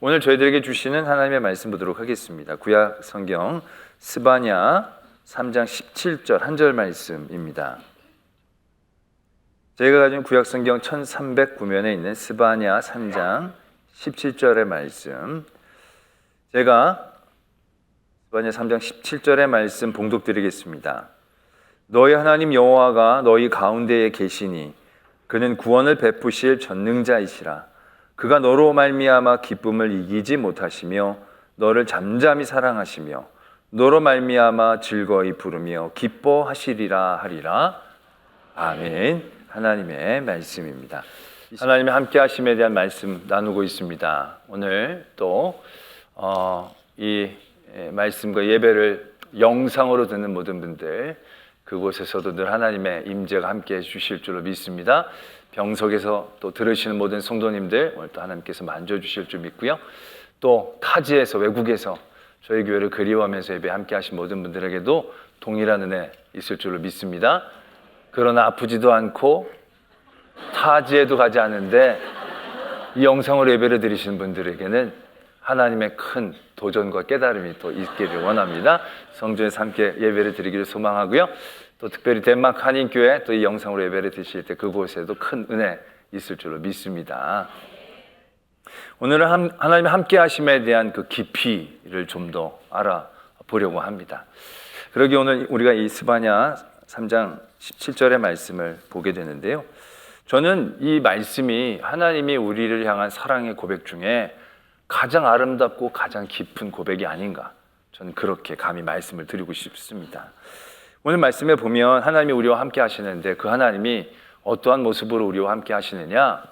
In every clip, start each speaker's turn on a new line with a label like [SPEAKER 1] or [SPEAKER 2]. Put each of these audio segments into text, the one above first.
[SPEAKER 1] 오늘 저희들에게 주시는 하나님의 말씀 보도록 하겠습니다. 구약 성경 스바냐 3장 17절 한 절 말씀입니다. 저희가 가진 구약 성경 1309면에 있는 스바냐 3장 17절의 말씀, 제가 스바냐 3장 17절의 말씀 봉독드리겠습니다. 너희 하나님 여호와가 너희 가운데에 계시니 그는 구원을 베푸실 전능자이시라. 그가 너로 말미암아 기쁨을 이기지 못하시며 너를 잠잠히 사랑하시며 너로 말미암아 즐거이 부르며 기뻐하시리라 하리라. 아멘. 하나님의 말씀입니다. 하나님의 함께 하심에 대한 말씀 나누고 있습니다. 오늘 또 이 말씀과 예배를 영상으로 듣는 모든 분들, 그곳에서도 늘 하나님의 임재가 함께 해주실 줄로 믿습니다. 병석에서 또 들으시는 모든 성도님들, 오늘 또 하나님께서 만져주실 줄 믿고요. 또 타지에서, 외국에서 저희 교회를 그리워하면서 예배 함께 하신 모든 분들에게도 동일한 은혜 있을 줄로 믿습니다. 그러나 아프지도 않고 타지에도 가지 않은데 이 영상으로 예배를 드리시는 분들에게는 하나님의 큰 도전과 깨달음이 또 있기를 원합니다. 성전에서 함께 예배를 드리기를 소망하고요. 또 특별히 덴마크 한인교회 또 이 영상으로 예배를 드실 때 그곳에도 큰 은혜 있을 줄로 믿습니다. 오늘은 하나님의 함께 하심에 대한 그 깊이를 좀 더 알아보려고 합니다. 그러기 오늘 우리가 이 스바냐 3장 17절의 말씀을 보게 되는데요. 저는 이 말씀이 하나님이 우리를 향한 사랑의 고백 중에 가장 아름답고 가장 깊은 고백이 아닌가, 저는 그렇게 감히 말씀을 드리고 싶습니다. 오늘 말씀에 보면 하나님이 우리와 함께 하시는데 그 하나님이 어떠한 모습으로 우리와 함께 하시느냐,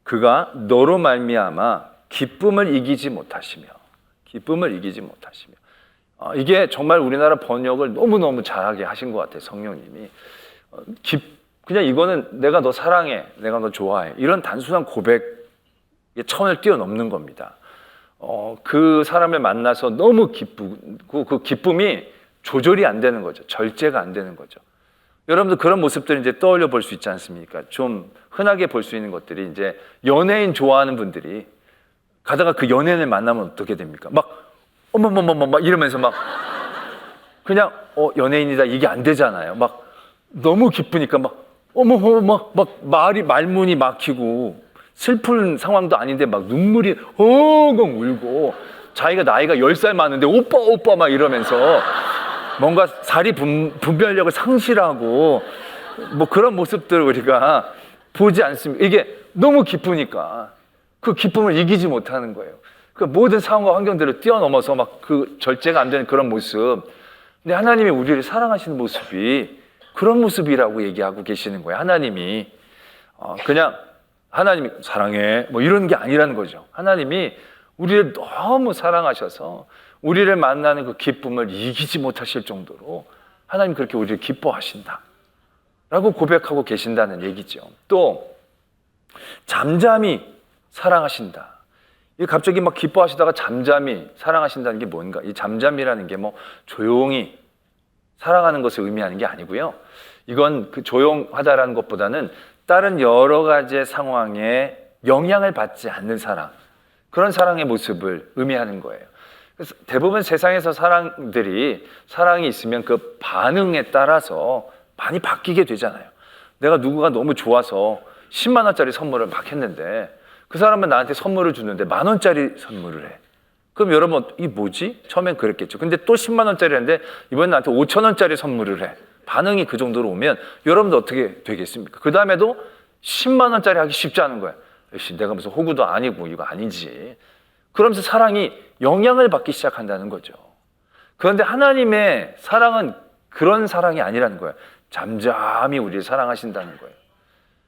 [SPEAKER 1] 그가 너로 말미암아 기쁨을 이기지 못하시며 이게 정말 우리나라 번역을 너무너무 잘하게 하신 것 같아요. 성령님이 그냥 이거는 내가 너 사랑해, 내가 너 좋아해, 이런 단순한 고백의 천을 뛰어넘는 겁니다. 그 사람을 만나서 너무 기쁘고 그 기쁨이 조절이 안 되는 거죠. 절제가 안 되는 거죠. 여러분들 그런 모습들을 이제 떠올려 볼 수 있지 않습니까? 좀 흔하게 볼 수 있는 것들이, 이제 연예인 좋아하는 분들이 가다가 그 연예인을 만나면 어떻게 됩니까? 막 어머머머머 막 이러면서 막 그냥 연예인이다 이게 안 되잖아요. 막 너무 기쁘니까 막 어머머 막 말문이 막히고 슬픈 상황도 아닌데 막 눈물이 엉엉 울고 자기가 나이가 10살 많은데 오빠 막 이러면서 뭔가 사리 분별력을 상실하고 뭐 그런 모습들을 우리가 보지 않습니까? 이게 너무 기쁘니까 그 기쁨을 이기지 못하는 거예요. 그 모든 상황과 환경들을 뛰어넘어서 막 그 절제가 안 되는 그런 모습. 근데 하나님이 우리를 사랑하시는 모습이 그런 모습이라고 얘기하고 계시는 거예요. 하나님이 그냥 하나님이 사랑해 뭐 이런 게 아니라는 거죠. 하나님이 우리를 너무 사랑하셔서 우리를 만나는 그 기쁨을 이기지 못하실 정도로 하나님 그렇게 우리를 기뻐하신다 라고 고백하고 계신다는 얘기죠. 또 잠잠히 사랑하신다. 갑자기 막 기뻐하시다가 잠잠히 사랑하신다는 게 뭔가, 이 잠잠이라는 게 뭐 조용히 사랑하는 것을 의미하는 게 아니고요. 이건 그 조용하다라는 것보다는 다른 여러 가지의 상황에 영향을 받지 않는 사랑, 그런 사랑의 모습을 의미하는 거예요. 그래서 대부분 세상에서 사랑이 있으면 그 반응에 따라서 많이 바뀌게 되잖아요. 내가 누구가 너무 좋아서 10만 원짜리 선물을 막 했는데 그 사람은 나한테 선물을 주는데 10,000원짜리 선물을 해. 그럼 여러분 이게 뭐지? 처음엔 그랬겠죠. 근데 또 10만 원짜리 했는데 이번엔 나한테 5,000원짜리 선물을 해. 반응이 그 정도로 오면 여러분도 어떻게 되겠습니까? 그 다음에도 10만 원짜리 하기 쉽지 않은 거야. 역시 내가 무슨 호구도 아니고 이거 아니지. 그러면서 사랑이 영향을 받기 시작한다는 거죠. 그런데 하나님의 사랑은 그런 사랑이 아니라는 거예요. 잠잠히 우리를 사랑하신다는 거예요.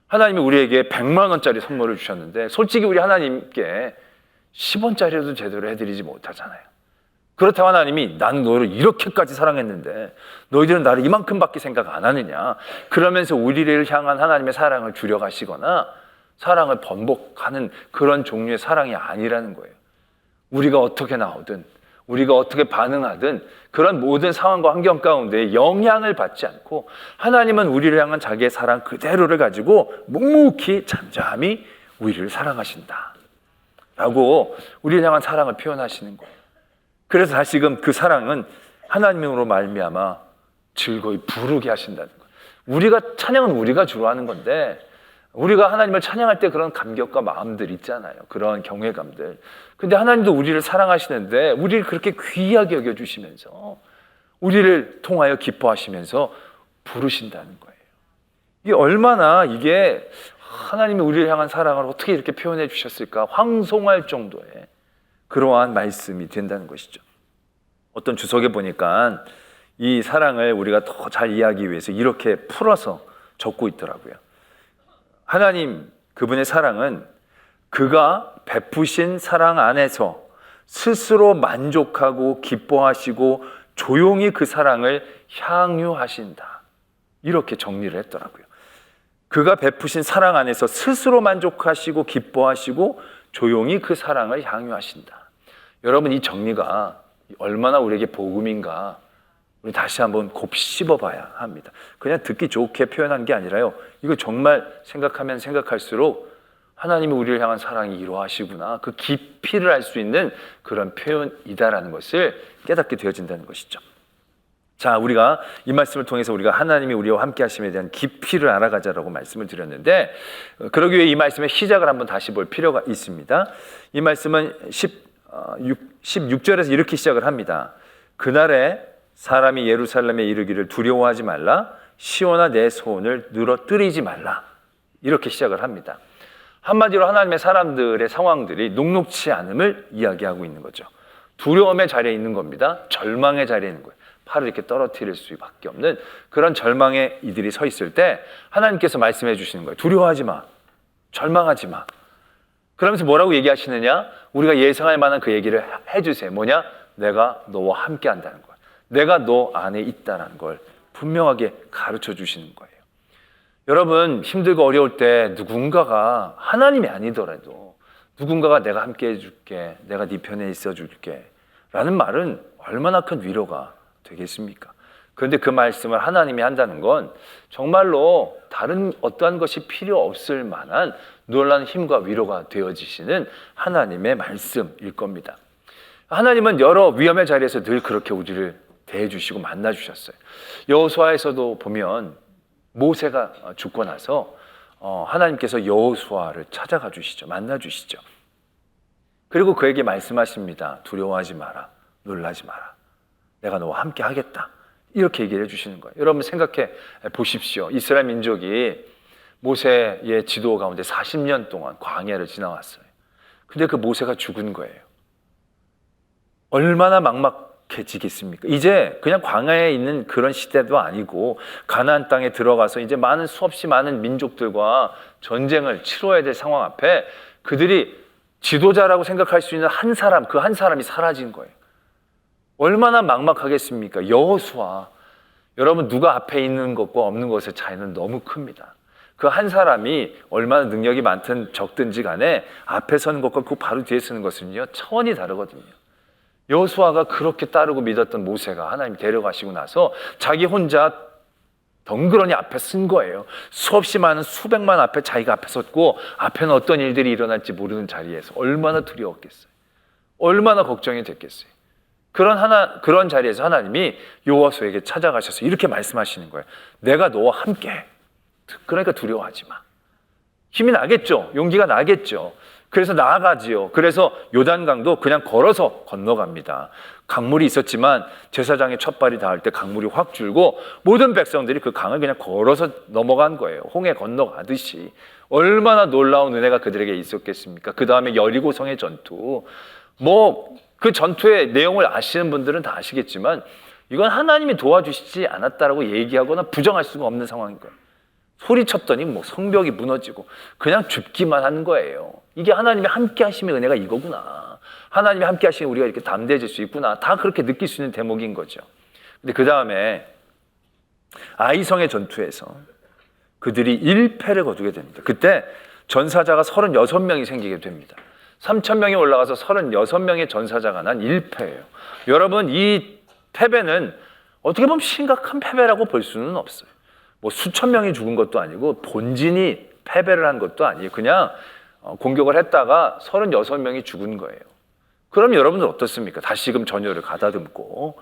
[SPEAKER 1] 하나님이 우리에게 100만 원짜리 선물을 주셨는데 솔직히 우리 하나님께 10원짜리라도 제대로 해드리지 못하잖아요. 그렇다고 하나님이 난 너를 이렇게까지 사랑했는데 너희들은 나를 이만큼밖에 생각 안 하느냐, 그러면서 우리를 향한 하나님의 사랑을 줄여가시거나 사랑을 번복하는 그런 종류의 사랑이 아니라는 거예요. 우리가 어떻게 나오든 우리가 어떻게 반응하든 그런 모든 상황과 환경 가운데 영향을 받지 않고 하나님은 우리를 향한 자기의 사랑 그대로를 가지고 묵묵히 잠잠히 우리를 사랑하신다 라고 우리를 향한 사랑을 표현하시는 거예요. 그래서 다시금 그 사랑은 하나님으로 말미암아 즐거이 부르게 하신다는 거예요. 우리가 찬양은 우리가 주로 하는 건데 우리가 하나님을 찬양할 때 그런 감격과 마음들 있잖아요. 그런 경외감들. 근데 하나님도 우리를 사랑하시는데 우리를 그렇게 귀하게 여겨주시면서 우리를 통하여 기뻐하시면서 부르신다는 거예요. 이게 얼마나 이게 하나님이 우리를 향한 사랑을 어떻게 이렇게 표현해 주셨을까 황송할 정도의 그러한 말씀이 된다는 것이죠. 어떤 주석에 보니까 이 사랑을 우리가 더 잘 이해하기 위해서 이렇게 풀어서 적고 있더라고요. 하나님 그분의 사랑은 그가 베푸신 사랑 안에서 스스로 만족하고 기뻐하시고 조용히 그 사랑을 향유하신다. 이렇게 정리를 했더라고요. 그가 베푸신 사랑 안에서 스스로 만족하시고 기뻐하시고 조용히 그 사랑을 향유하신다. 여러분 이 정리가 얼마나 우리에게 복음인가 우리 다시 한번 곱씹어봐야 합니다. 그냥 듣기 좋게 표현한 게 아니라요. 이거 정말 생각하면 생각할수록 하나님이 우리를 향한 사랑이 이러하시구나. 그 깊이를 알 수 있는 그런 표현이다라는 것을 깨닫게 되어진다는 것이죠. 자, 우리가 이 말씀을 통해서 우리가 하나님이 우리와 함께 하심에 대한 깊이를 알아가자라고 말씀을 드렸는데 그러기 위해 이 말씀의 시작을 한번 다시 볼 필요가 있습니다. 이 말씀은 16절에서 이렇게 시작을 합니다. 그날에 사람이 예루살렘에 이르기를 두려워하지 말라 시온아 내 소원을 늘어뜨리지 말라 이렇게 시작을 합니다. 한마디로 하나님의 사람들의 상황들이 녹록치 않음을 이야기하고 있는 거죠. 두려움의 자리에 있는 겁니다. 절망의 자리에 있는 거예요. 팔을 이렇게 떨어뜨릴 수밖에 없는 그런 절망에 이들이 서 있을 때 하나님께서 말씀해 주시는 거예요. 두려워하지 마. 절망하지 마. 그러면서 뭐라고 얘기하시느냐? 우리가 예상할 만한 그 얘기를 해주세요. 뭐냐? 내가 너와 함께 한다는 거야. 내가 너 안에 있다는 걸 분명하게 가르쳐 주시는 거예요. 여러분 힘들고 어려울 때 누군가가 하나님이 아니더라도 누군가가 내가 함께 해줄게, 내가 네 편에 있어줄게 라는 말은 얼마나 큰 위로가 되겠습니까? 그런데 그 말씀을 하나님이 한다는 건 정말로 다른 어떠한 것이 필요 없을 만한 놀라운 힘과 위로가 되어지시는 하나님의 말씀일 겁니다. 하나님은 여러 위험의 자리에서 늘 그렇게 우리를 대해주시고 만나주셨어요. 여호수아에서도 보면 모세가 죽고 나서 하나님께서 여호수아를 찾아가 주시죠. 만나 주시죠. 그리고 그에게 말씀하십니다. 두려워하지 마라. 놀라지 마라. 내가 너와 함께 하겠다. 이렇게 얘기를 해주시는 거예요. 여러분 생각해 보십시오. 이스라엘 민족이 모세의 지도 가운데 40년 동안 광야를 지나왔어요. 근데 그 모세가 죽은 거예요. 얼마나 막막해지겠습니까? 이제 그냥 광야에 있는 그런 시대도 아니고 가나안 땅에 들어가서 이제 수없이 많은 민족들과 전쟁을 치러야 될 상황 앞에 그들이 지도자라고 생각할 수 있는 한 사람, 그 한 사람이 사라진 거예요. 얼마나 막막하겠습니까? 여호수아. 여러분 누가 앞에 있는 것과 없는 것의 차이는 너무 큽니다. 그 한 사람이 얼마나 능력이 많든 적든지 간에 앞에 서는 것과 그 바로 뒤에 서는 것은요 차원이 다르거든요. 여호수아가 그렇게 따르고 믿었던 모세가 하나님이 데려가시고 나서 자기 혼자 덩그러니 앞에 쓴 거예요. 수없이 많은 수백만 앞에 자기가 앞에 섰고 앞에는 어떤 일들이 일어날지 모르는 자리에서 얼마나 두려웠겠어요. 얼마나 걱정이 됐겠어요. 그런 자리에서 하나님이 여호수아에게 찾아가셔서 이렇게 말씀하시는 거예요. 내가 너와 함께 해. 그러니까 두려워하지 마. 힘이 나겠죠. 용기가 나겠죠. 그래서 나아가지요. 그래서 요단강도 그냥 걸어서 건너갑니다. 강물이 있었지만 제사장의 첫발이 닿을 때 강물이 확 줄고 모든 백성들이 그 강을 그냥 걸어서 넘어간 거예요. 홍해 건너가듯이. 얼마나 놀라운 은혜가 그들에게 있었겠습니까? 그 다음에 여리고성의 전투. 그 전투의 내용을 아시는 분들은 다 아시겠지만 이건 하나님이 도와주시지 않았다라고 얘기하거나 부정할 수가 없는 상황인 거예요. 소리쳤더니 성벽이 무너지고 그냥 죽기만 한 거예요. 이게 하나님이 함께 하심의 은혜가 이거구나. 하나님이 함께 하시면 우리가 이렇게 담대해질 수 있구나. 다 그렇게 느낄 수 있는 대목인 거죠. 근데 그 다음에 아이성의 전투에서 그들이 1패를 거두게 됩니다. 그때 전사자가 36명이 생기게 됩니다. 3,000명이 올라가서 36명의 전사자가 난 1패예요. 여러분 이 패배는 어떻게 보면 심각한 패배라고 볼 수는 없어요. 수천 명이 죽은 것도 아니고 본진이 패배를 한 것도 아니에요. 그냥 공격을 했다가 36명이 죽은 거예요. 그럼 여러분들 어떻습니까? 다시금 전열을 가다듬고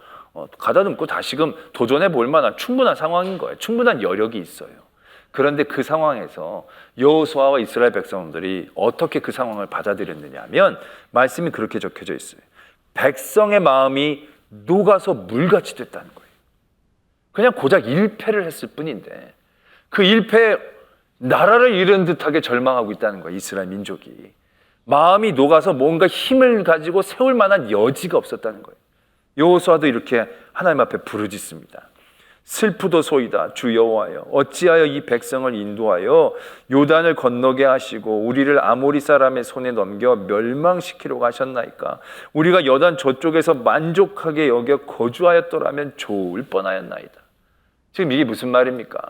[SPEAKER 1] 다시금 도전해 볼 만한 충분한 상황인 거예요. 충분한 여력이 있어요. 그런데 그 상황에서 여호수아와 이스라엘 백성들이 어떻게 그 상황을 받아들였느냐 하면 말씀이 그렇게 적혀져 있어요. 백성의 마음이 녹아서 물같이 됐다는 거예요. 그냥 고작 1패를 했을 뿐인데 그 1패에 나라를 잃은 듯하게 절망하고 있다는 거예요. 이스라엘 민족이. 마음이 녹아서 뭔가 힘을 가지고 세울 만한 여지가 없었다는 거예요. 여호수아도 이렇게 하나님 앞에 부르짖습니다. 슬프도소이다 주 여호와여, 어찌하여 이 백성을 인도하여 요단을 건너게 하시고 우리를 아모리 사람의 손에 넘겨 멸망시키려고 하셨나이까. 우리가 요단 저쪽에서 만족하게 여겨 거주하였더라면 좋을 뻔하였나이다. 지금 이게 무슨 말입니까?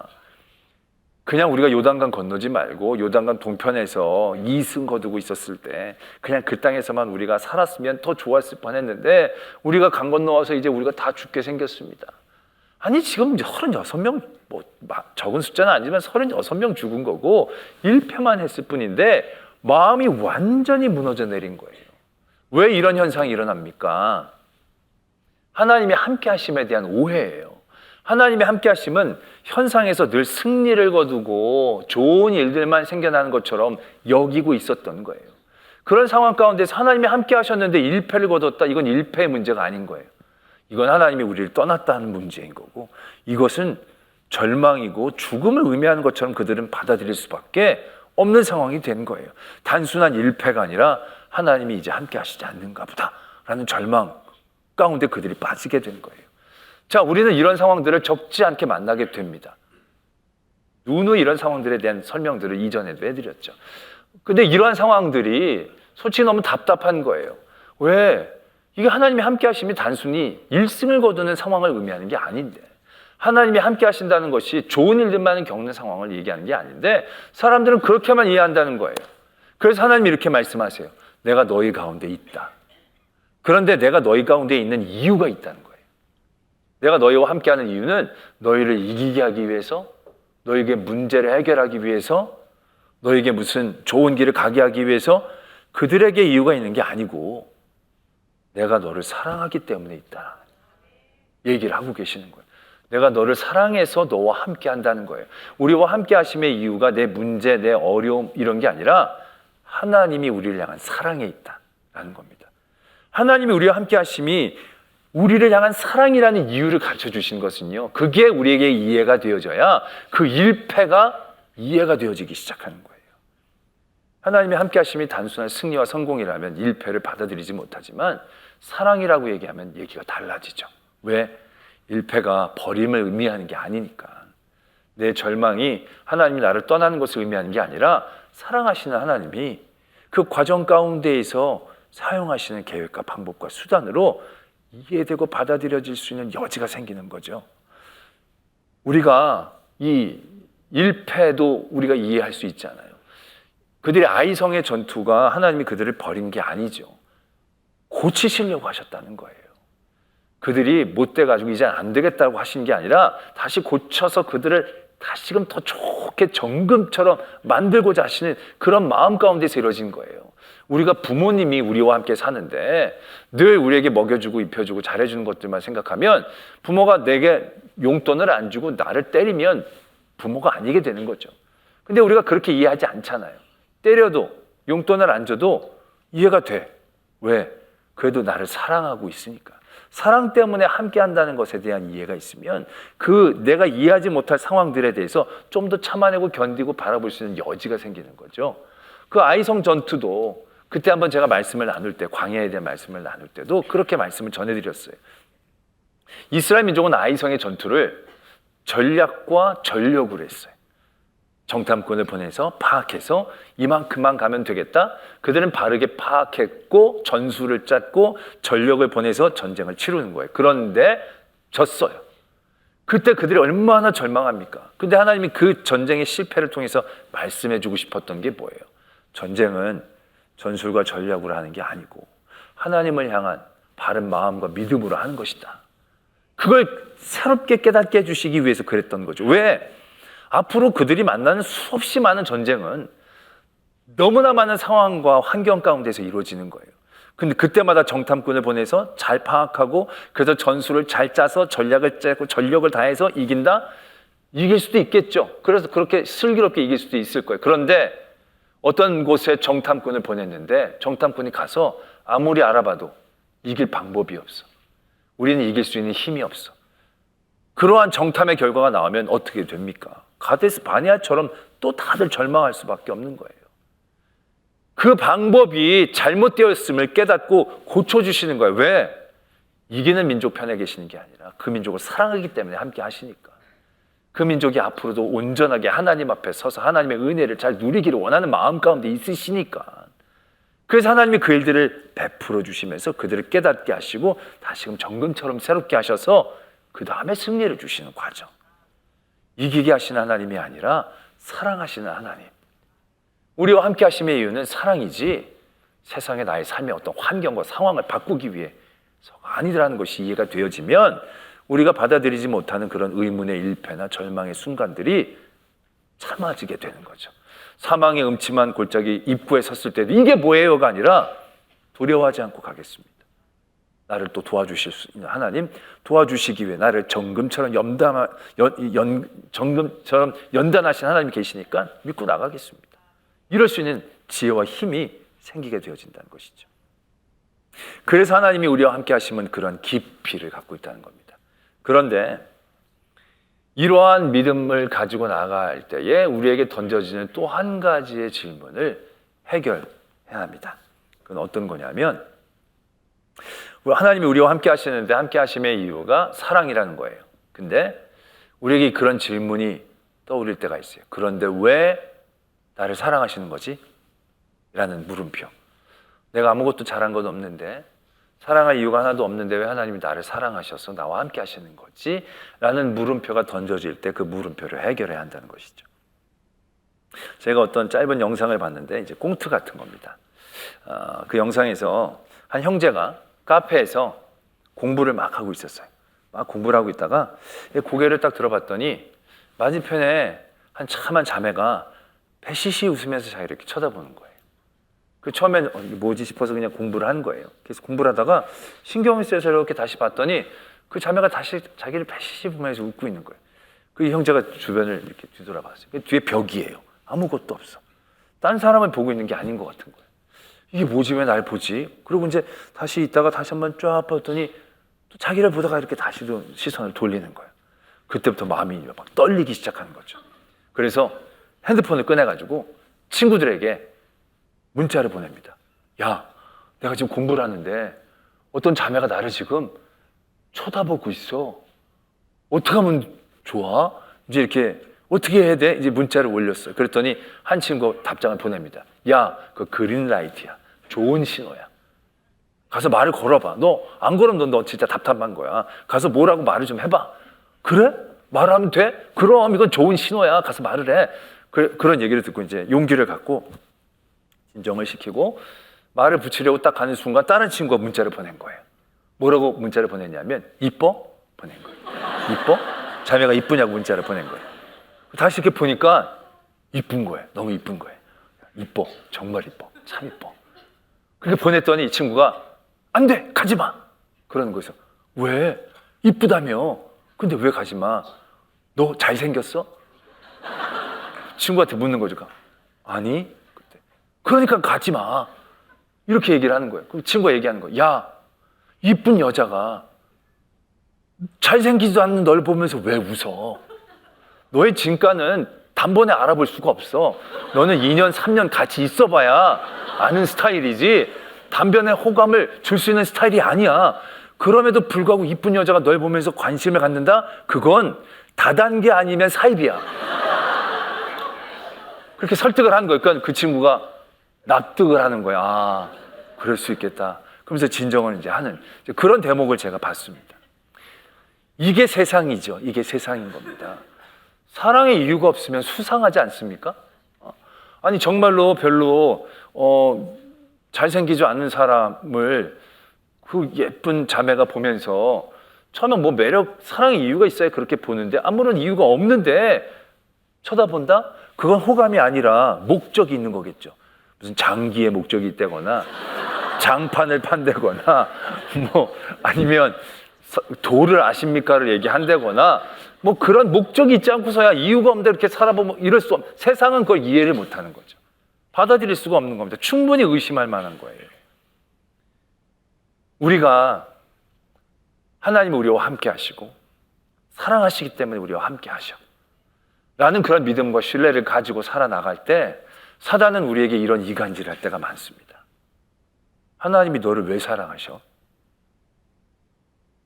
[SPEAKER 1] 그냥 우리가 요단강 건너지 말고 요단강 동편에서 이승 거두고 있었을 때 그냥 그 땅에서만 우리가 살았으면 더 좋았을 뻔했는데 우리가 강 건너와서 이제 우리가 다 죽게 생겼습니다. 아니 지금 36명, 적은 숫자는 아니지만 36명 죽은 거고 1패만 했을 뿐인데 마음이 완전히 무너져 내린 거예요. 왜 이런 현상이 일어납니까? 하나님이 함께 하심에 대한 오해예요. 하나님의 함께 하심은 현상에서 늘 승리를 거두고 좋은 일들만 생겨나는 것처럼 여기고 있었던 거예요. 그런 상황 가운데서 하나님이 함께 하셨는데 1패를 거뒀다. 이건 1패의 문제가 아닌 거예요. 이건 하나님이 우리를 떠났다는 문제인 거고 이것은 절망이고 죽음을 의미하는 것처럼 그들은 받아들일 수밖에 없는 상황이 된 거예요. 단순한 1패가 아니라 하나님이 이제 함께 하시지 않는가 보다라는 절망 가운데 그들이 빠지게 된 거예요. 자, 우리는 이런 상황들을 적지 않게 만나게 됩니다. 누누이 이런 상황들에 대한 설명들을 이전에도 해드렸죠. 근데 이러한 상황들이 솔직히 너무 답답한 거예요. 왜? 이게 하나님이 함께 하심이 단순히 1승을 거두는 상황을 의미하는 게 아닌데 하나님이 함께 하신다는 것이 좋은 일들만 겪는 상황을 얘기하는 게 아닌데 사람들은 그렇게만 이해한다는 거예요. 그래서 하나님이 이렇게 말씀하세요. 내가 너희 가운데 있다. 그런데 내가 너희 가운데 있는 이유가 있다는 거예요. 내가 너희와 함께하는 이유는 너희를 이기게 하기 위해서, 너희에게 문제를 해결하기 위해서, 너희에게 무슨 좋은 길을 가게 하기 위해서 그들에게 이유가 있는 게 아니고 내가 너를 사랑하기 때문에 있다 얘기를 하고 계시는 거예요. 내가 너를 사랑해서 너와 함께 한다는 거예요. 우리와 함께 하심의 이유가 내 문제, 내 어려움 이런 게 아니라 하나님이 우리를 향한 사랑에 있다라는 겁니다. 하나님이 우리와 함께 하심이 우리를 향한 사랑이라는 이유를 가르쳐 주신 것은요, 그게 우리에게 이해가 되어져야 그 1패가 이해가 되어지기 시작하는 거예요. 하나님의 함께 하심이 단순한 승리와 성공이라면 1패를 받아들이지 못하지만 사랑이라고 얘기하면 얘기가 달라지죠. 왜? 1패가 버림을 의미하는 게 아니니까. 내 절망이 하나님이 나를 떠나는 것을 의미하는 게 아니라 사랑하시는 하나님이 그 과정 가운데에서 사용하시는 계획과 방법과 수단으로 이해되고 받아들여질 수 있는 여지가 생기는 거죠. 우리가 이 1패도 우리가 이해할 수 있잖아요. 그들의 아이성의 전투가 하나님이 그들을 버린 게 아니죠. 고치시려고 하셨다는 거예요. 그들이 못돼가지고 이제 안 되겠다고 하신 게 아니라 다시 고쳐서 그들을 다시금 더 좋게 정금처럼 만들고자 하시는 그런 마음 가운데서 이루어진 거예요. 우리가 부모님이 우리와 함께 사는데 늘 우리에게 먹여주고 입혀주고 잘해주는 것들만 생각하면 부모가 내게 용돈을 안 주고 나를 때리면 부모가 아니게 되는 거죠. 근데 우리가 그렇게 이해하지 않잖아요. 때려도 용돈을 안 줘도 이해가 돼. 왜? 그래도 나를 사랑하고 있으니까. 사랑 때문에 함께 한다는 것에 대한 이해가 있으면 그 내가 이해하지 못할 상황들에 대해서 좀 더 참아내고 견디고 바라볼 수 있는 여지가 생기는 거죠. 그 아이성 전투도 그때 한번 제가 말씀을 나눌 때, 광야에 대한 말씀을 나눌 때도 그렇게 말씀을 전해드렸어요. 이스라엘 민족은 아이성의 전투를 전략과 전력으로 했어요. 정탐꾼을 보내서 파악해서 이만큼만 가면 되겠다. 그들은 바르게 파악했고 전술을 짰고 전력을 보내서 전쟁을 치르는 거예요. 그런데 졌어요. 그때 그들이 얼마나 절망합니까? 근데 하나님이 그 전쟁의 실패를 통해서 말씀해 주고 싶었던 게 뭐예요? 전쟁은 전술과 전략으로 하는 게 아니고 하나님을 향한 바른 마음과 믿음으로 하는 것이다. 그걸 새롭게 깨닫게 해주시기 위해서 그랬던 거죠. 왜? 앞으로 그들이 만나는 수없이 많은 전쟁은 너무나 많은 상황과 환경 가운데서 이루어지는 거예요. 근데 그때마다 정탐꾼을 보내서 잘 파악하고 그래서 전술을 잘 짜서 전략을 짜고 전력을 다해서 이긴다? 이길 수도 있겠죠. 그래서 그렇게 슬기롭게 이길 수도 있을 거예요. 그런데 어떤 곳에 정탐꾼을 보냈는데 정탐꾼이 가서 아무리 알아봐도 이길 방법이 없어. 우리는 이길 수 있는 힘이 없어. 그러한 정탐의 결과가 나오면 어떻게 됩니까? 가데스 바네아처럼 또 다들 절망할 수밖에 없는 거예요. 그 방법이 잘못되었음을 깨닫고 고쳐주시는 거예요. 왜? 이기는 민족 편에 계시는 게 아니라 그 민족을 사랑하기 때문에 함께 하시니까. 그 민족이 앞으로도 온전하게 하나님 앞에 서서 하나님의 은혜를 잘 누리기를 원하는 마음 가운데 있으시니까. 그래서 하나님이 그 일들을 베풀어 주시면서 그들을 깨닫게 하시고 다시금 정금처럼 새롭게 하셔서 그 다음에 승리를 주시는 과정. 이기게 하시는 하나님이 아니라 사랑하시는 하나님. 우리와 함께 하심의 이유는 사랑이지 세상의 나의 삶의 어떤 환경과 상황을 바꾸기 위해서가 아니라는 것이 이해가 되어지면 우리가 받아들이지 못하는 그런 의문의 일패나 절망의 순간들이 참아지게 되는 거죠. 사망의 음침한 골짜기 입구에 섰을 때도 이게 뭐예요가 아니라 두려워하지 않고 가겠습니다. 나를 또 도와주실 수 있는 하나님, 도와주시기 위해 나를 정금처럼 연단하신 하나님이 계시니까 믿고 나가겠습니다. 이럴 수 있는 지혜와 힘이 생기게 되어진다는 것이죠. 그래서 하나님이 우리와 함께 하시면 그런 깊이를 갖고 있다는 겁니다. 그런데 이러한 믿음을 가지고 나갈 때에 우리에게 던져지는 또 한 가지의 질문을 해결해야 합니다. 그건 어떤 거냐면 하나님이 우리와 함께 하시는데 함께 하심의 이유가 사랑이라는 거예요. 근데 우리에게 그런 질문이 떠오를 때가 있어요. 그런데 왜 나를 사랑하시는 거지? 라는 물음표. 내가 아무것도 잘한 건 없는데 사랑할 이유가 하나도 없는데 왜 하나님이 나를 사랑하셔서 나와 함께 하시는 거지? 라는 물음표가 던져질 때 그 물음표를 해결해야 한다는 것이죠. 제가 어떤 짧은 영상을 봤는데 이제 꽁트 같은 겁니다. 그 영상에서 한 형제가 카페에서 공부를 막 하고 있었어요. 막 공부를 하고 있다가 고개를 딱 들어봤더니 맞은편에 한 참한 자매가 패시시 웃으면서 자기를 이렇게 쳐다보는 거예요. 그 처음엔 이게 뭐지 싶어서 그냥 공부를 한 거예요. 그래서 공부를 하다가 신경을 쓰여서 이렇게 다시 봤더니 그 자매가 다시 자기를 패시시 보면서 웃고 있는 거예요. 그 형제가 주변을 이렇게 뒤돌아봤어요. 그 뒤에 벽이에요. 아무것도 없어. 딴 사람을 보고 있는 게 아닌 것 같은 거예요. 이게 뭐지? 왜 날 보지? 그리고 이제 다시 있다가 다시 한번 쫙 봤더니 또 자기를 보다가 이렇게 다시 시선을 돌리는 거예요. 그때부터 마음이 막 떨리기 시작하는 거죠. 그래서 핸드폰을 꺼내가지고 친구들에게 문자를 보냅니다. 야, 내가 지금 공부를 하는데 어떤 자매가 나를 지금 쳐다보고 있어. 어떻게 하면 좋아? 이제 이렇게 어떻게 해야 돼? 이제 문자를 올렸어요. 그랬더니 한 친구가 답장을 보냅니다. 야, 그 그린라이트야. 좋은 신호야. 가서 말을 걸어봐. 너 안 걸으면 너 진짜 답답한 거야. 가서 뭐라고 말을 좀 해봐. 그래? 말하면 돼? 그럼 이건 좋은 신호야. 가서 말을 해. 그런 얘기를 듣고 이제 용기를 갖고 진정을 시키고 말을 붙이려고 딱 가는 순간 다른 친구가 문자를 보낸 거예요. 뭐라고 문자를 보냈냐면 이뻐? 보낸 거예요. 이뻐? 자매가 이쁘냐고 문자를 보낸 거예요. 다시 이렇게 보니까 이쁜 거예요. 너무 이쁜 거예요. 이뻐. 정말 이뻐. 참 이뻐. 그렇게 보냈더니 이 친구가 안 돼! 가지 마! 그러는 거죠. 왜? 이쁘다며. 근데 왜 가지 마? 너 잘생겼어? 친구한테 묻는 거죠. 아니. 그러니까 가지 마. 이렇게 얘기를 하는 거예요. 그럼 친구가 얘기하는 거예요. 야, 이쁜 여자가 잘생기지도 않는 널 보면서 왜 웃어? 너의 진가는 단번에 알아볼 수가 없어. 너는 2년, 3년 같이 있어봐야 아는 스타일이지 단번에 호감을 줄 수 있는 스타일이 아니야. 그럼에도 불구하고 이쁜 여자가 널 보면서 관심을 갖는다? 그건 다단계 아니면 사입이야. 그렇게 설득을 한 거예요. 그러니까 그 친구가 납득을 하는 거야. 아, 그럴 수 있겠다. 그러면서 진정을 이제 하는 그런 대목을 제가 봤습니다. 이게 세상이죠. 이게 세상인 겁니다. 사랑의 이유가 없으면 수상하지 않습니까? 아니 정말로 별로 잘생기지 않는 사람을 그 예쁜 자매가 보면서 처음에 뭐 매력, 사랑의 이유가 있어야 그렇게 보는데 아무런 이유가 없는데 쳐다본다? 그건 호감이 아니라 목적이 있는 거겠죠. 무슨 장기의 목적이 있다거나 장판을 판다거나 뭐 아니면 도를 아십니까를 얘기한다거나 뭐 그런 목적이 있지 않고서야 이유가 없는데 이렇게 살아보면 이럴 수 세상은 그걸 이해를 못하는 거죠. 받아들일 수가 없는 겁니다. 충분히 의심할 만한 거예요. 우리가 하나님은 우리와 함께 하시고 사랑하시기 때문에 우리와 함께 하셔 라는 그런 믿음과 신뢰를 가지고 살아나갈 때 사단은 우리에게 이런 이간질을 할 때가 많습니다. 하나님이 너를 왜 사랑하셔?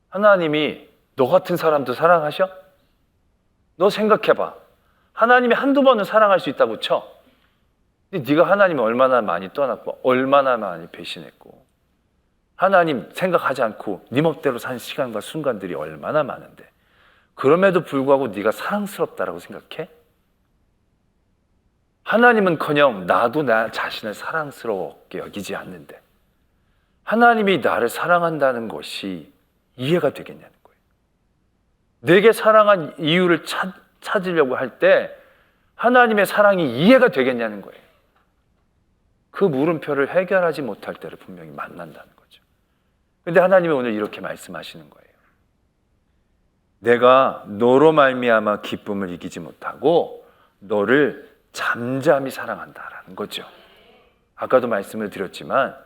[SPEAKER 1] 하나님이 너 같은 사람도 사랑하셔? 너 생각해봐. 하나님이 한두 번은 사랑할 수 있다고 쳐. 근데 네가 하나님을 얼마나 많이 떠났고 얼마나 많이 배신했고 하나님 생각하지 않고 네 멋대로 산 시간과 순간들이 얼마나 많은데 그럼에도 불구하고 네가 사랑스럽다라고 생각해? 하나님은커녕 나도 나 자신을 사랑스럽게 여기지 않는데 하나님이 나를 사랑한다는 것이 이해가 되겠냐는 거예요. 내게 사랑한 이유를 찾으려고 할 때 하나님의 사랑이 이해가 되겠냐는 거예요. 그 물음표를 해결하지 못할 때를 분명히 만난다는 거죠. 그런데 하나님이 오늘 이렇게 말씀하시는 거예요. 내가 너로 말미암아 기쁨을 이기지 못하고 너를 잠잠히 사랑한다라는 거죠. 아까도 말씀을 드렸지만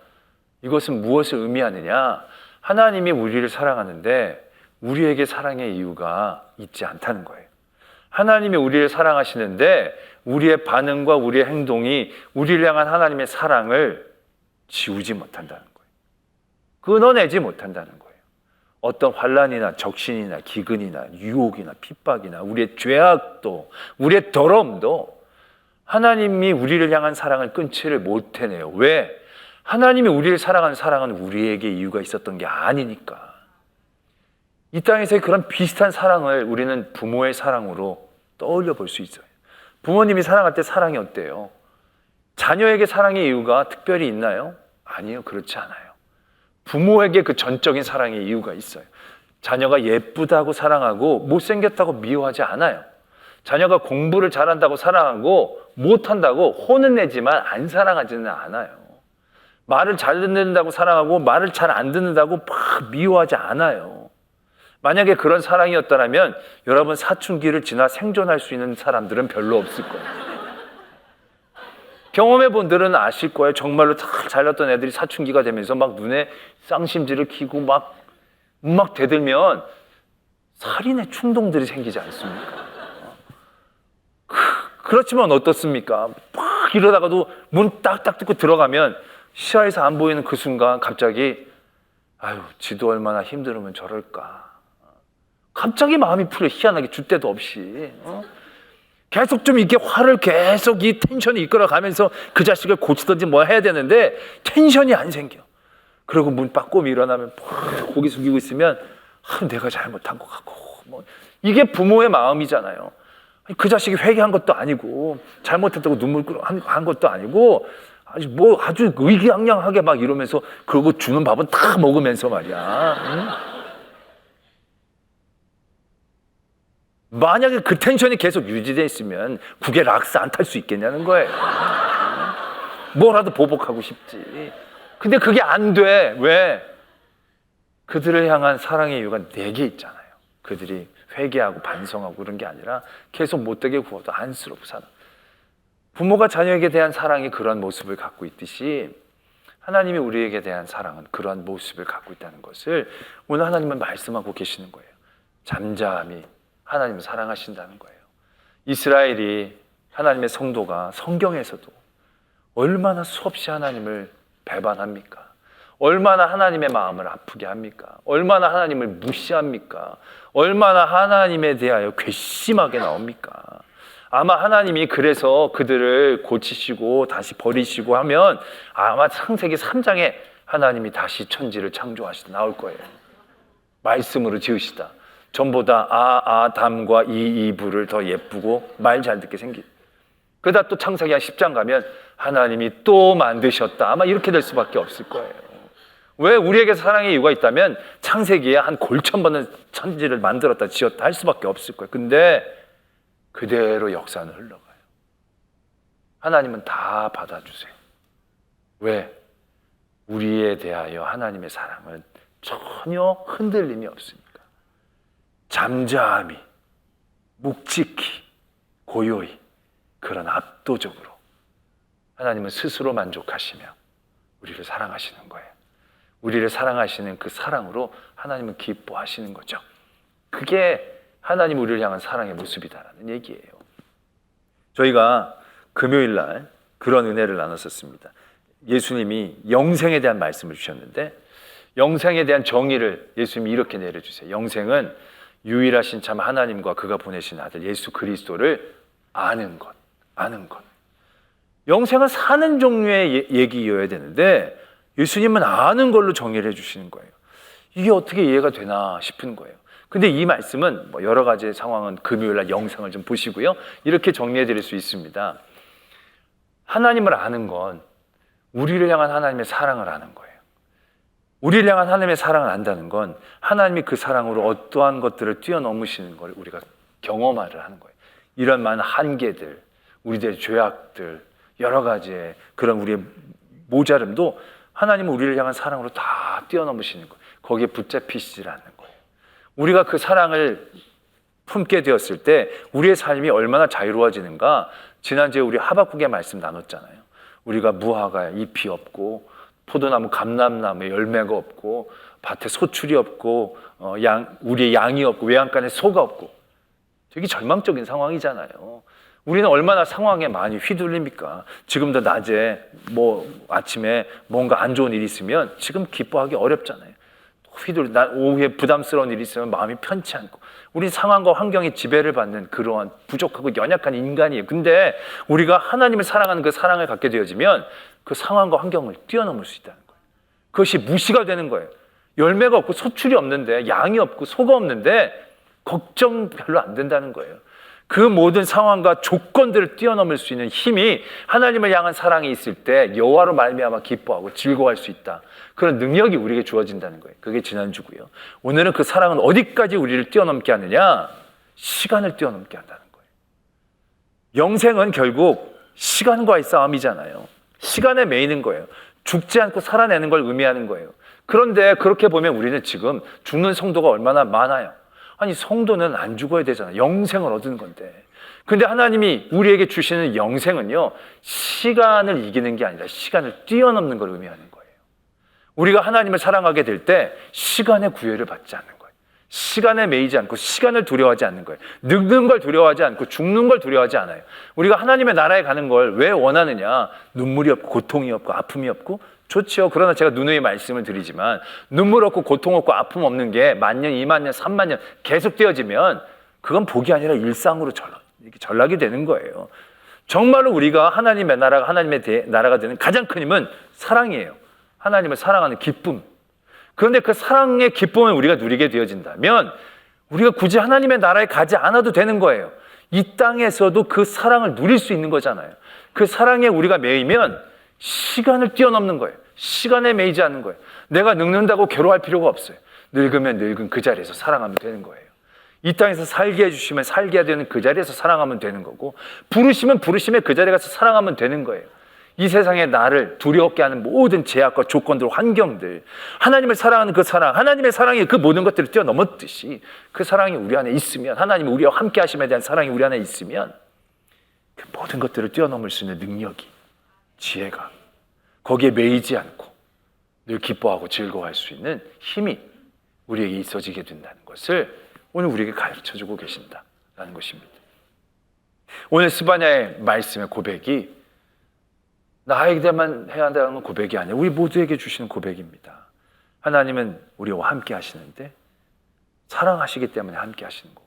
[SPEAKER 1] 이것은 무엇을 의미하느냐? 하나님이 우리를 사랑하는데 우리에게 사랑의 이유가 있지 않다는 거예요. 하나님이 우리를 사랑하시는데 우리의 반응과 우리의 행동이 우리를 향한 하나님의 사랑을 지우지 못한다는 거예요. 끊어내지 못한다는 거예요. 어떤 환난이나 적신이나 기근이나 유혹이나 핍박이나 우리의 죄악도 우리의 더러움도 하나님이 우리를 향한 사랑을 끊지를 못해내요. 왜? 하나님이 우리를 사랑하는 사랑은 우리에게 이유가 있었던 게 아니니까. 이 땅에서의 그런 비슷한 사랑을 우리는 부모의 사랑으로 떠올려 볼 수 있어요. 부모님이 사랑할 때 사랑이 어때요? 자녀에게 사랑의 이유가 특별히 있나요? 아니요, 그렇지 않아요. 부모에게 그 전적인 사랑의 이유가 있어요. 자녀가 예쁘다고 사랑하고 못생겼다고 미워하지 않아요. 자녀가 공부를 잘한다고 사랑하고 못한다고 혼은 내지만 안 사랑하지는 않아요. 말을 잘 듣는다고 사랑하고 말을 잘 안 듣는다고 막 미워하지 않아요. 만약에 그런 사랑이었다면 여러분 사춘기를 지나 생존할 수 있는 사람들은 별로 없을 거예요. 경험해 본 분들은 아실 거예요. 정말로 잘났던 애들이 사춘기가 되면서 막 눈에 쌍심지를 키고 막 대들면 살인의 충동들이 생기지 않습니까? 그렇지만 어떻습니까? 막 이러다가도 문 딱딱 뜯고 들어가면 시야에서 안 보이는 그 순간 갑자기 아유 지도 얼마나 힘들으면 저럴까. 갑자기 마음이 풀려. 희한하게 줏대도 없이. 계속 좀 이렇게 화를 계속 이 텐션이 이끌어가면서 그 자식을 고치든지 뭐 해야 되는데 텐션이 안 생겨. 그리고 문 빠꼼 일어나면 고개 숙이고 있으면 내가 잘못한 것 같고 뭐 이게 부모의 마음이잖아요. 그 자식이 회개한 것도 아니고 잘못했다고 눈물 한 것도 아니고 아주 의기양양하게 막 이러면서 그러고 주는 밥은 다 먹으면서 말이야. 응? 만약에 그 텐션이 계속 유지되어 있으면 국에 락스 안 탈 수 있겠냐는 거예요. 뭐라도 보복하고 싶지. 근데 그게 안 돼. 왜? 그들을 향한 사랑의 이유가 4개 있잖아요. 그들이 회개하고 반성하고 그런 게 아니라 계속 못되게 구워도 안쓰럽고 살아. 부모가 자녀에게 대한 사랑이 그런 모습을 갖고 있듯이 하나님이 우리에게 대한 사랑은 그런 모습을 갖고 있다는 것을 오늘 하나님은 말씀하고 계시는 거예요. 잠잠히 하나님을 사랑하신다는 거예요. 이스라엘이 하나님의 성도가 성경에서도 얼마나 수없이 하나님을 배반합니까? 얼마나 하나님의 마음을 아프게 합니까? 얼마나 하나님을 무시합니까? 얼마나 하나님에 대하여 괘씸하게 나옵니까? 아마 하나님이 그래서 그들을 고치시고 다시 버리시고 하면 아마 창세기 3장에 하나님이 다시 천지를 창조하시다 나올 거예요. 말씀으로 지으시다. 전보다 아담과 이브를 더 예쁘고 말 잘 듣게 생긴. 그러다 또 창세기 10장 가면 하나님이 또 만드셨다. 아마 이렇게 될 수밖에 없을 거예요. 왜? 우리에게 사랑의 이유가 있다면 창세기에 한 골천번은 천지를 만들었다 지었다 할 수밖에 없을 거예요. 근데 그대로 역사는 흘러가요. 하나님은 다 받아주세요. 왜? 우리에 대하여 하나님의 사랑은 전혀 흔들림이 없으니까. 잠잠히, 묵직히, 고요히, 그러나 압도적으로 하나님은 스스로 만족하시며 우리를 사랑하시는 거예요. 우리를 사랑하시는 그 사랑으로 하나님은 기뻐하시는 거죠. 그게 하나님 우리를 향한 사랑의 모습이다라는 얘기예요. 저희가 금요일 날 그런 은혜를 나눴었습니다. 예수님이 영생에 대한 말씀을 주셨는데 영생에 대한 정의를 예수님이 이렇게 내려주세요. 영생은 유일하신 참 하나님과 그가 보내신 아들 예수 그리스도를 아는 것. 영생은 사는 종류의 얘기여야 되는데 예수님은 아는 걸로 정의를 해주시는 거예요. 이게 어떻게 이해가 되나 싶은 거예요. 근데 이 말씀은 여러 가지 상황은 금요일날 영상을 좀 보시고요. 이렇게 정리해 드릴 수 있습니다. 하나님을 아는 건 우리를 향한 하나님의 사랑을 아는 거예요. 우리를 향한 하나님의 사랑을 안다는 건 하나님이 그 사랑으로 어떠한 것들을 뛰어넘으시는 걸 우리가 경험하려 하는 거예요. 이런 많은 한계들, 우리들의 죄악들, 여러 가지의 그런 우리의 모자름도 하나님은 우리를 향한 사랑으로 다 뛰어넘으시는 거예요. 거기에 붙잡히시지 않는 거예요. 우리가 그 사랑을 품게 되었을 때 우리의 삶이 얼마나 자유로워지는가. 지난주에 우리 하박국의 말씀 나눴잖아요. 우리가 무화과에 잎이 없고 포도나무, 감람나무에 열매가 없고 밭에 소출이 없고 우리의 양이 없고 외양간에 소가 없고 되게 절망적인 상황이잖아요. 우리는 얼마나 상황에 많이 휘둘립니까? 지금도 낮에 아침에 뭔가 안 좋은 일이 있으면 지금 기뻐하기 어렵잖아요. 오후에 부담스러운 일이 있으면 마음이 편치 않고 우리 상황과 환경에 지배를 받는 그러한 부족하고 연약한 인간이에요. 근데 우리가 하나님을 사랑하는 그 사랑을 갖게 되어지면 그 상황과 환경을 뛰어넘을 수 있다는 거예요. 그것이 무시가 되는 거예요. 열매가 없고 소출이 없는데 양이 없고 소가 없는데 걱정 별로 안 된다는 거예요. 그 모든 상황과 조건들을 뛰어넘을 수 있는 힘이 하나님을 향한 사랑이 있을 때 여호와로 말미암아 기뻐하고 즐거워할 수 있다. 그런 능력이 우리에게 주어진다는 거예요. 그게 지난주고요. 오늘은 그 사랑은 어디까지 우리를 뛰어넘게 하느냐? 시간을 뛰어넘게 한다는 거예요. 영생은 결국 시간과의 싸움이잖아요. 시간에 매이는 거예요. 죽지 않고 살아내는 걸 의미하는 거예요. 그런데 그렇게 보면 우리는 지금 죽는 성도가 얼마나 많아요. 아니 성도는 안 죽어야 되잖아요. 영생을 얻은 건데. 근데 하나님이 우리에게 주시는 영생은요, 시간을 이기는 게 아니라 시간을 뛰어넘는 걸 의미하는 거예요. 우리가 하나님을 사랑하게 될 때 시간의 구애를 받지 않는 거예요. 시간에 매이지 않고 시간을 두려워하지 않는 거예요. 늙는 걸 두려워하지 않고 죽는 걸 두려워하지 않아요. 우리가 하나님의 나라에 가는 걸 왜 원하느냐? 눈물이 없고 고통이 없고 아픔이 없고 좋죠. 그러나 제가 누누이 말씀을 드리지만 눈물 없고 고통 없고 아픔 없는 게 10,000년, 20,000년, 30,000년 계속 되어지면 그건 복이 아니라 일상으로 전락이 되는 거예요. 정말로 우리가 하나님의 나라가 되는 가장 큰 힘은 사랑이에요. 하나님을 사랑하는 기쁨. 그런데 그 사랑의 기쁨을 우리가 누리게 되어진다면 우리가 굳이 하나님의 나라에 가지 않아도 되는 거예요. 이 땅에서도 그 사랑을 누릴 수 있는 거잖아요. 그 사랑에 우리가 매이면 시간을 뛰어넘는 거예요. 시간에 매이지 않는 거예요. 내가 늙는다고 괴로워할 필요가 없어요. 늙으면 늙은 그 자리에서 사랑하면 되는 거예요. 이 땅에서 살게 해주시면 살게 해야 되는 그 자리에서 사랑하면 되는 거고, 부르시면 부르시면 그 자리에 가서 사랑하면 되는 거예요. 이 세상에 나를 두려웠게 하는 모든 제약과 조건들, 환경들, 하나님을 사랑하는 그 사랑, 하나님의 사랑이 그 모든 것들을 뛰어넘었듯이 그 사랑이 우리 안에 있으면, 하나님이 우리와 함께 하심에 대한 사랑이 우리 안에 있으면 그 모든 것들을 뛰어넘을 수 있는 능력이, 지혜가, 거기에 매이지 않고 늘 기뻐하고 즐거워할 수 있는 힘이 우리에게 있어지게 된다는 것을 오늘 우리에게 가르쳐주고 계신다라는 것입니다. 오늘 스바냐의 말씀의 고백이 나에게만 해야 한다는 고백이 아니라 우리 모두에게 주시는 고백입니다. 하나님은 우리와 함께 하시는데 사랑하시기 때문에 함께 하시는 거고,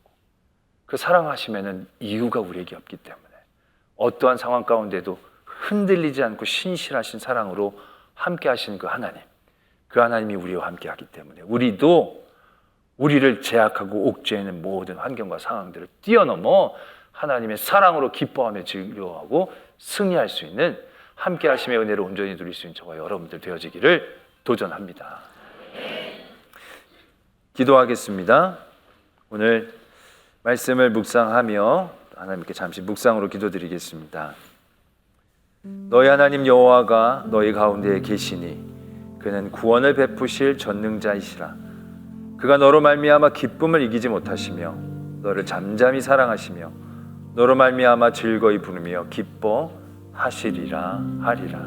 [SPEAKER 1] 그 사랑하심에는 이유가 우리에게 없기 때문에 어떠한 상황 가운데도 흔들리지 않고 신실하신 사랑으로 함께 하시는 그 하나님이 우리와 함께 하기 때문에 우리도 우리를 제약하고 옥죄이는 모든 환경과 상황들을 뛰어넘어 하나님의 사랑으로 기뻐하며 즐거워하고 승리할 수 있는 함께 하심의 은혜를 온전히 누릴 수 있는 저와 여러분들 되어지기를 도전합니다. 기도하겠습니다. 오늘 말씀을 묵상하며 하나님께 잠시 묵상으로 기도드리겠습니다. 너희 하나님 여호와가 너희 가운데에 계시니 그는 구원을 베푸실 전능자이시라. 그가 너로 말미암아 기쁨을 이기지 못하시며 너를 잠잠히 사랑하시며 너로 말미암아 즐거이 부르며 기뻐하시리라 하리라.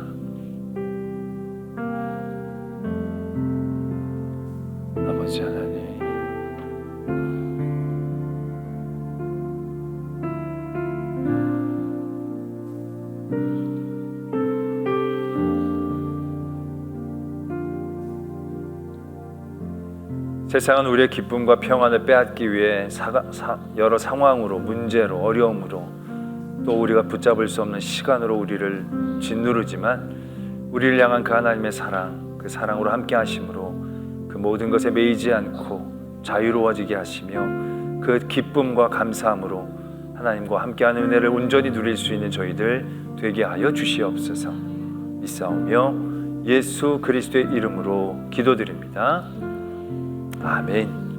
[SPEAKER 1] 아버지 하나님, 세상은 우리의 기쁨과 평안을 빼앗기 위해 여러 상황으로, 문제로, 어려움으로, 또 우리가 붙잡을 수 없는 시간으로 우리를 짓누르지만 우리를 향한 그 하나님의 사랑, 그 사랑으로 함께 하심으로 그 모든 것에 매이지 않고 자유로워지게 하시며 그 기쁨과 감사함으로 하나님과 함께하는 은혜를 온전히 누릴 수 있는 저희들 되게 하여 주시옵소서. 믿사오며 예수 그리스도의 이름으로 기도드립니다. 아멘.